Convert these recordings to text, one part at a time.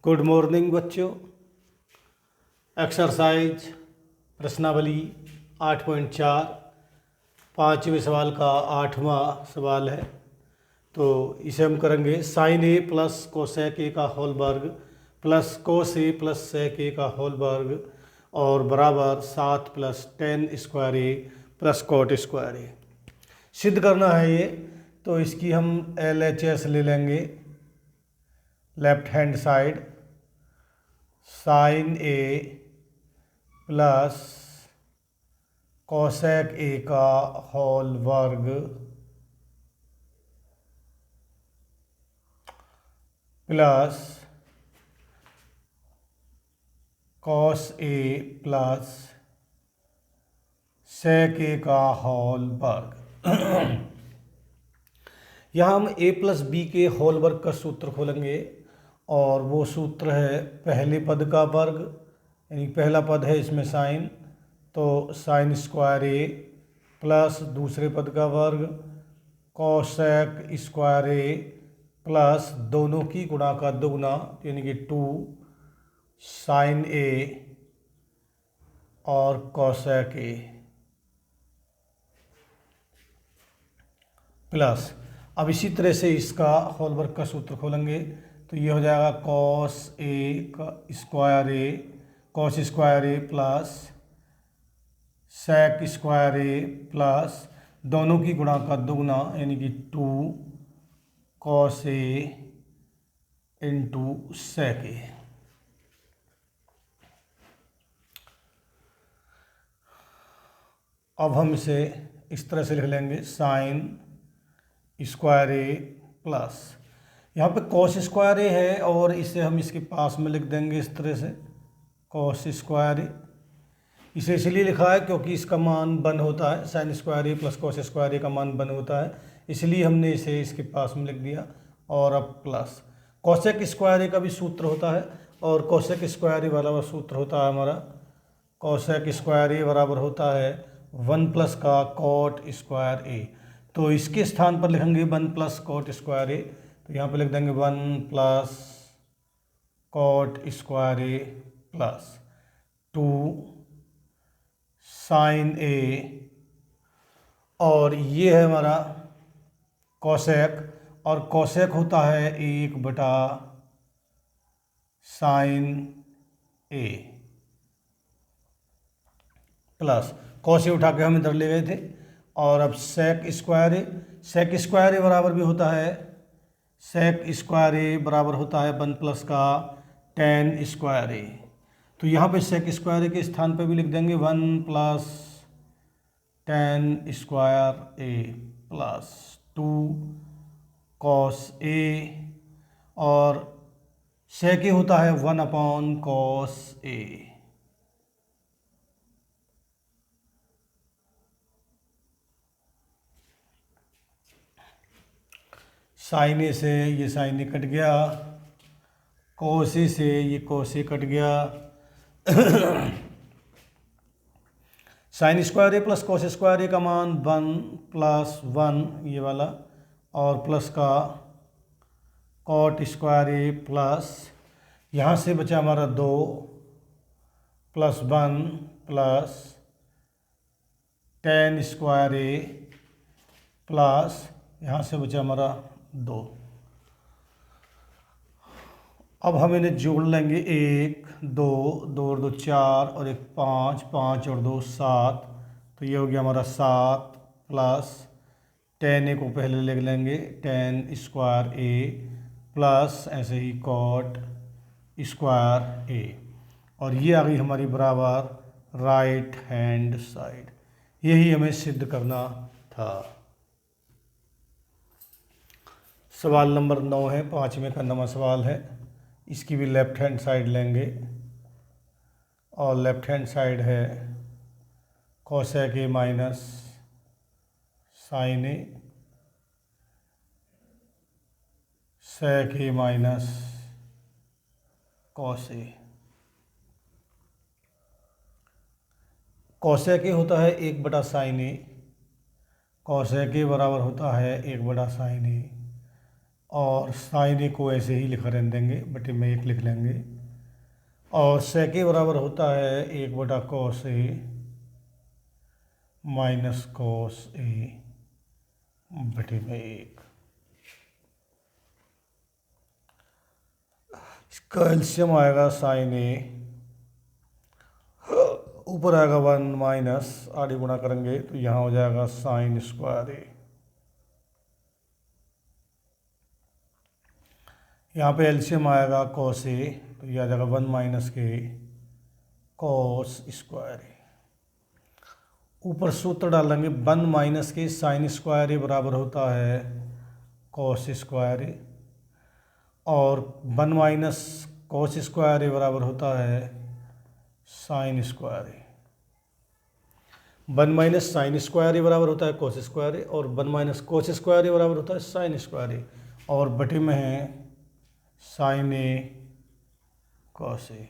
Good morning बच्चों। Exercise प्रश्नावली 8.4 पाँचवें सवाल का 8वां सवाल है। तो इसे हम करेंगे sine A plus cosec A का होल वर्ग plus cos A plus sec A का होल वर्ग और बराबर 7 प्लस टेन स्क्वायर ए प्लस कोट स्क्वायर ए। सिद्ध करना है ये, तो इसकी हम LHS ले लेंगे। Left hand side sine A plus cosec A का होल वर्ग plus cos A plus sec A का होल वर्ग। यहाँ हम a प्लस बी के होल वर्ग का सूत्र खोलेंगे और वो सूत्र है पहले पद का वर्ग, यानी पहला पद है इसमें साइन, तो साइन स्क्वायर ए प्लस दूसरे पद का वर्ग कोसेक स्क्वायर ए प्लस दोनों की गुणा का दोगुना यानी कि 2 साइन ए और कोसेक ए प्लस। अब इसी तरह से इसका होल वर्ग का सूत्र खोलेंगे तो ये हो जाएगा कॉस ए का स्क्वायर ए कॉस स्क्वायर ए प्लस सेक स्क्वायर ए प्लस दोनों की गुणा का दोगुना यानी कि 2 कॉस ए इंटू सेक ए। अब हम इसे इस तरह से लिख लेंगे साइन स्क्वायर ए प्लस, यहाँ पे कॉस स्क्वायर ए है और इसे हम इसके पास में लिख देंगे इस तरह से कॉस स्क्वायर ए। इसे इसलिए लिखा है क्योंकि इसका मान 1 होता है, साइन स्क्वायर ए प्लस कॉस स्क्वायर ए का मान 1 होता है, इसलिए हमने इसे इसके पास में लिख दिया। और अब प्लस कोसेक स्क्वायर ए का भी सूत्र होता है और कोसेक स्क्वायर ए वाला सूत्र होता है हमारा कोसेक स्क्वायर ए बराबर होता है 1 प्लस का कॉट स्क्वायर ए। तो इसके स्थान पर लिखेंगे 1 प्लस कॉट स्क्वायर ए, तो यहाँ पे लिख देंगे 1 प्लस कॉट स्क्वायर ए प्लस 2 साइन ए और ये है हमारा कोसेक, और कोसेक होता है 1 बटा साइन ए प्लस कॉस ए उठा के हम इधर ले गए थे। और अब सेक स्क्वायर ए बराबर भी होता है सेक स्क्वायर ए बराबर होता है 1 प्लस का टेन स्क्वायर ए। तो यहाँ पे सेक स्क्वायर ए के स्थान पे भी लिख देंगे 1 plus ten square A plus 2 cos A और सेक ए होता है 1 अपॉन कॉस ए। साइन ए से ये साइन ए कट गया, कोस ए से ये कोस ए कट गया, साइन स्क्वायर ए प्लस कोस स्क्वायर ए का मान 1 प्लस 1 ये वाला और प्लस का कॉट स्क्वायर ए प्लस यहाँ से बचा हमारा 2 प्लस 1 प्लस टेन स्क्वायर ए प्लस यहाँ से बचा हमारा 2। अब हम इन्हें जोड़ लेंगे 1 2 2 और 2 4 और 1 5 5 और 2 7, तो ये हो गया हमारा 7 प्लस टेन ए को पहले लिख लेंगे टेन स्क्वायर ए प्लस ऐसे ही कॉट स्क्वायर ए, और ये आ गई हमारी बराबर राइट हैंड साइड। यही हमें सिद्ध करना था। सवाल नंबर 9 है, 5वें का 9वां सवाल है। इसकी भी लेफ्ट हैंड साइड लेंगे और लेफ्ट हैंड साइड है cosec a minus sine a sec a minus cos a. Cosec a होता है 1 बटा साइन ए, कोसेक ए बराबर होता है 1 बटा साइन ए और साइन ए को ऐसे ही लिखा रहने देंगे, बटे में 1 लिख लेंगे। और सेक ए बराबर होता है 1/cos ए माइनस cos ए बटे में 1। इसका एलसीएम आएगा साइन ए, ऊपर आएगा 1 माइनस आगे गुणा करेंगे तो यहाँ हो जाएगा साइन स्क्वायर ए। यहाँ पे एलसीएम आएगा कॉस ए तो यह आ जाएगा 1 माइनस के कॉस स्क्वायर ए। ऊपर सूत्र डालेंगे 1 माइनस के साइन स्क्वायर ए बराबर होता है कॉस स्क्वायर ए, और 1 माइनस कॉस स्क्वायर ए बराबर होता है साइन स्क्वायर ए। 1 माइनस साइन स्क्वायर ए बराबर होता है कॉस स्क्वायर ए, और 1 माइनस कॉस स्क्वायर ए बराबर होता है साइन स्क्वायर ए, और बटे में है साइन ए कॉस ए।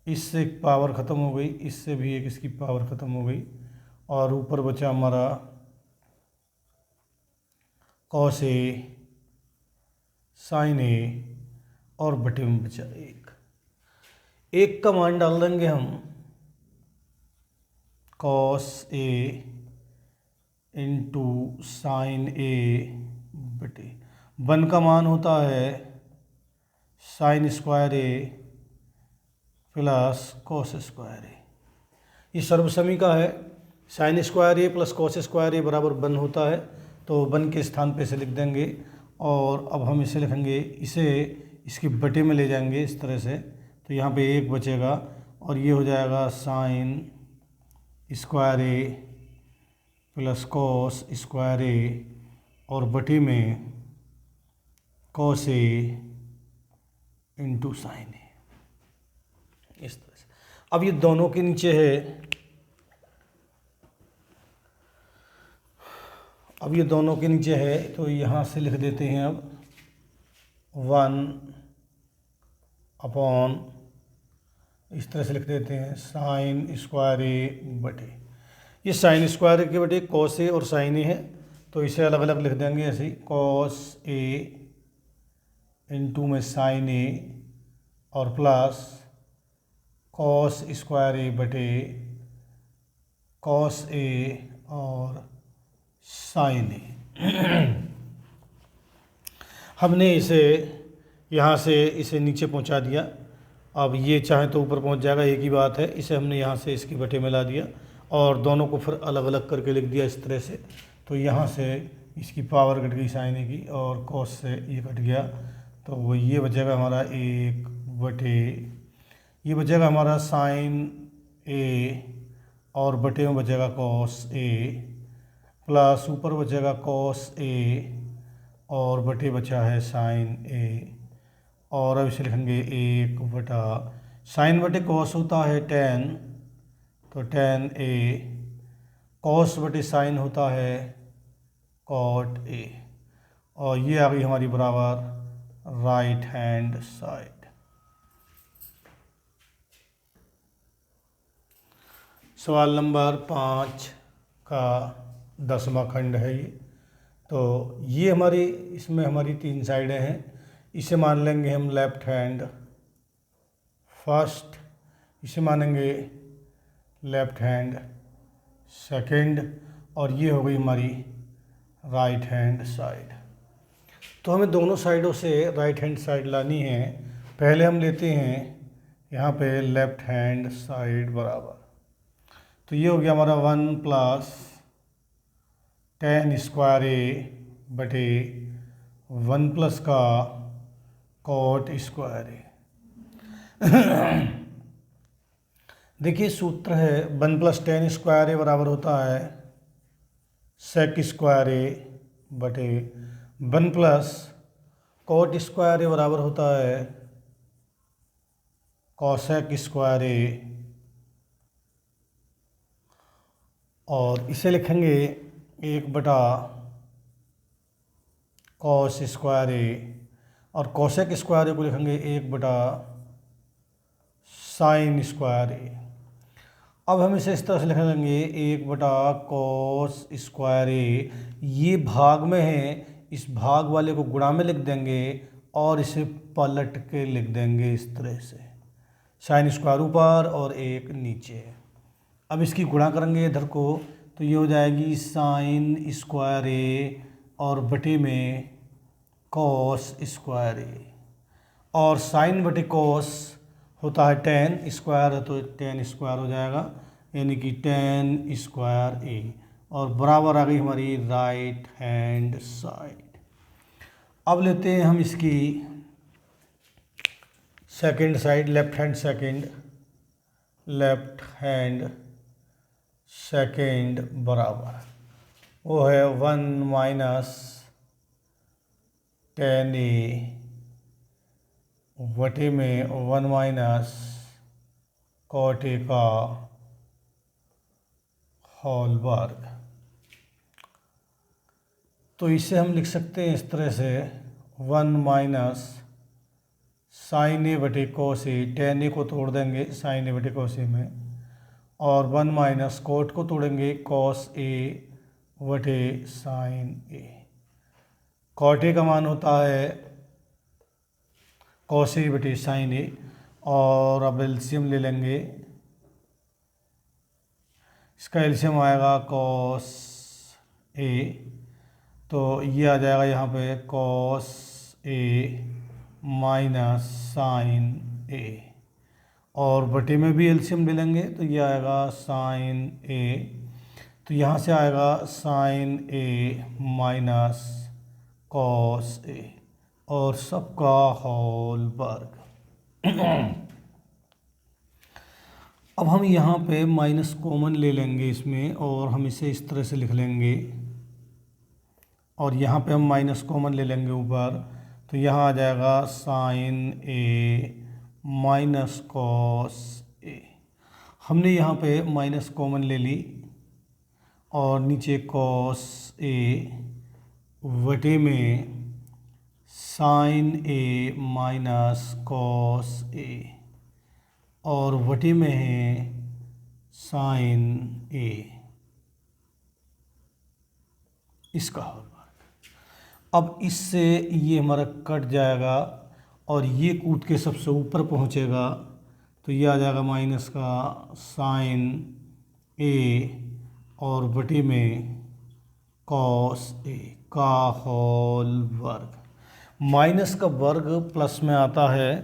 इससे एक पावर ख़त्म हो गई, इससे भी एक इसकी पावर ख़त्म हो गई, और ऊपर बचा हमारा कॉस ए साइन ए, और बटे में बचा 1 का मान डाल देंगे हम कॉस ए इंटू साइन ए बटे 1 का मान होता है साइन स्क्वायर ए प्लस कॉस स्क्वायर ए। ये सर्वसमी का है, साइन स्क्वायर ए प्लस कॉस स्क्वायर ए बराबर 1 होता है, तो 1 के स्थान पे इसे लिख देंगे। और अब हम इसे लिखेंगे, इसे इसके बटे में ले जाएंगे इस तरह से, तो यहाँ पे 1 बचेगा, और ये हो जाएगा साइन स्क्वायर ए प्लस कॉस स्क्वायर ए, और बटे में कॉस ए इंटू साइन ए, इस तरह से। अब ये दोनों के नीचे है, अब ये दोनों के नीचे है, तो यहाँ से लिख देते हैं अब 1 अपॉन, इस तरह से लिख देते हैं साइन स्क्वायर ए बटे, ये साइन स्क्वायर के बटे कॉस ए और साइन ए है, तो इसे अलग अलग लिख देंगे ऐसे ही, कॉस ए इंटू में साइन ए और प्लस कॉस स्क्वायर ए बटे कॉस ए और साइन ए। हमने इसे यहाँ से इसे नीचे पहुँचा दिया, अब ये चाहे तो ऊपर पहुँच जाएगा, एक ही बात है। इसे हमने यहाँ से इसके बटे में ला दिया और दोनों को फिर अलग अलग करके लिख दिया इस तरह से, तो यहाँ से इसकी पावर कट गई साइन ए की, और कॉस से ये कट गया, तो वो ये बचेगा हमारा 1 बटे, ये बचेगा हमारा साइन ए और बटे में बचेगा कॉस ए, प्लस ऊपर बचेगा कॉस ए और बटे बचा है साइन ए, और अब इसे लिखेंगे 1 बटा साइन बटे कॉस होता है tan, तो tan ए, कॉस बटे साइन होता है cot ए, और ये आ गई हमारी बराबर राइट हैंड साइड। सवाल नंबर 5 का 10वां खंड है ये। तो ये हमारी, इसमें हमारी 3 साइडें हैं, इसे मान लेंगे हम लेफ्ट हैंड फर्स्ट, इसे मानेंगे लेफ्ट हैंड सेकंड, और ये हो गई हमारी राइट हैंड साइड। तो हमें दोनों साइडों से राइट हैंड साइड लानी है। पहले हम लेते हैं यहाँ पे लेफ्ट हैंड साइड बराबर, तो ये हो गया हमारा 1 प्लस tan स्क्वायर ए बटे 1 प्लस का cot स्क्वायर ए। देखिए सूत्र है 1 प्लस tan स्क्वायर ए बराबर होता है sec स्क्वायर ए बटे 1 प्लस cot स्क्वायर ए बराबर होता है cosec स्क्वायर ए, और इसे लिखेंगे 1 बटा कॉस स्क्वायर ए, और कोसेक स्क्वायर ए को लिखेंगे 1 बटा साइन स्क्वायर ए। अब हम इसे इस तरह से लिख लेंगे 1 बटा कॉस स्क्वायर ए, ये भाग में है इस भाग वाले को गुणा में लिख देंगे और इसे पलट के लिख देंगे इस तरह से, साइन स्क्वायर ऊपर और एक नीचे। अब इसकी गुणा करेंगे इधर को तो ये हो जाएगी साइन स्क्वायर ए और बटे में कॉस स्क्वायर ए, और साइन बटे कॉस होता है टेन स्क्वायर है तो टेन स्क्वायर हो जाएगा, यानी कि टेन स्क्वायर ए, और बराबर आ गई हमारी राइट हैंड साइड। अब लेते हैं हम इसकी second side, left hand second बराबर वो है 1 माइनस टेन ए बटे में 1 माइनस कॉट ए का होल वर्ग। तो इसे हम लिख सकते हैं इस तरह से 1 माइनस साइन ए बटे कोस ए, टेन ए को तोड़ देंगे साइन ए बटे कोस ए में, और 1 माइनस कोट को तोड़ेंगे कॉस ए बटे साइन ए। कॉट ए का मान होता है कॉस ए बटे साइन ए, और अब एलसीएम ले लेंगे, इसका एलसीएम आएगा कॉस ए, तो ये आ जाएगा यहाँ पे कॉस ए माइनस साइन ए, और बटे में भी एलसीएम ले लेंगे तो ये आएगा साइन ए, तो यहाँ से आएगा साइन ए माइनस कॉस ए और सबका होल वर्ग। अब हम यहाँ पे माइनस कॉमन ले लेंगे इसमें, और हम इसे इस तरह से लिख लेंगे, और यहाँ पे हम माइनस कॉमन ले लेंगे ऊपर, तो यहाँ आ जाएगा साइन ए माइनस कॉस ए। हमने यहाँ पे माइनस कॉमन ले ली और नीचे कॉस ए बटे में साइन ए माइनस कॉस ए, और बटे में है साइन ए, इसका होल वर्ग। अब इससे ये हमारा कट जाएगा और ये कूद के सबसे ऊपर पहुंचेगा, तो ये आ जाएगा माइनस का साइन ए और बटे में कॉस ए का होल वर्ग। माइनस का वर्ग प्लस में आता है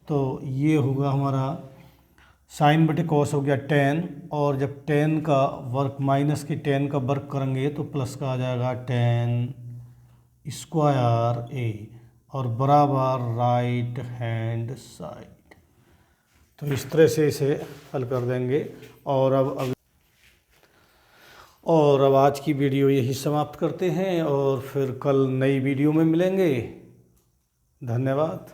तो ये होगा हमारा साइन बटे कॉस हो गया 10, और जब 10 का वर्ग माइनस के 10 का वर्ग करेंगे तो प्लस का आ जाएगा 10 स्क्वायर ए, और बराबर राइट हैंड साइड। तो इस तरह से इसे हल कर देंगे। और अब आज की वीडियो यही समाप्त करते हैं, और फिर कल नई वीडियो में मिलेंगे। धन्यवाद।